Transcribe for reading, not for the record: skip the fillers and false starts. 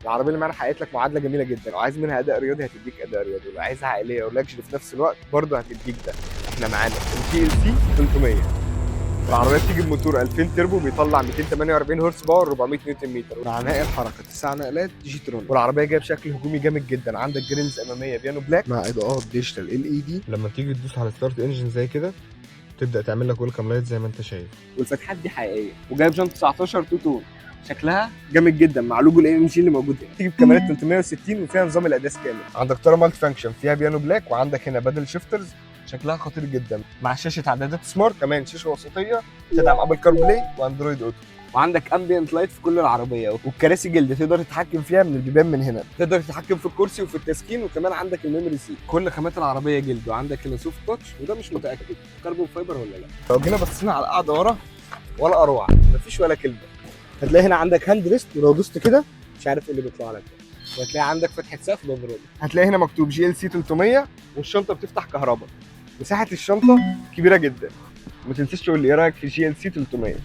العربيه اللي معانا حققت لك معادله جميله جدا، لو عايز منها اداء رياضي هتديك اداء رياضي، ولو عايزها عائليه ولاكجري في نفس الوقت برضه هتديك ده. احنا معانا الجي ال سي 300. العربيه بتيجي بموتور 2000 تربو بيطلع 248 هورس باور 400 نيوتن متر، مع نقل الحركه 9 نقلات جي ترون. والعربيه جايه بشكل هجومي جامد جدا، عندك جريلز اماميه بيانو بلاك مع اضاءات ديجيتال ال اي دي. لما تيجي تدوس على ستارت انجن زي كده تبدا تعمل لك ويلكم لايت زي ما انت شايف. والفتحات دي حقيقيه، وجايب جنط 19 تو تون شكلها جامد جدا مع لوجو الاي ام جي اللي موجود هنا. تيجي بكاميرات 360 وفيها نظام الاداس كامل. عندك طاره مالتي فانكشن فيها بيانو بلاك، وعندك هنا بدل شيفترز شكلها خطير جدا، مع شاشه اعدادات سمارت، كمان شاشه وسطيه تدعم ابل كار بلاي واندرويد اوتو. وعندك امبيانت لايت في كل العربيه، والكراسي جلد تقدر تتحكم فيها من البيبان من هنا، تقدر تتحكم في الكرسي وفي التسكين، وكمان عندك الميموري سيت. كل خامات العربيه جلد، وعندك هنا سوفت تاتش، وده مش متاكد كربون فايبر ولا لا. لو جينا بصينا على القعده ورا ولا اروع، مفيش ولا كلمه. هتلاقي هنا عندك هاند ريست، ولو دوست كده مش عارف ايه اللي بيطلع لك، وهتلاقي عندك فتحه سقف بانوراما. هتلاقي هنا مكتوب جي ال سي 300، والشنطه بتفتح كهرباء. مساحه الشنطه كبيره جدا. ما تنساش تقول لي ايه رايك في جي ال سي 300.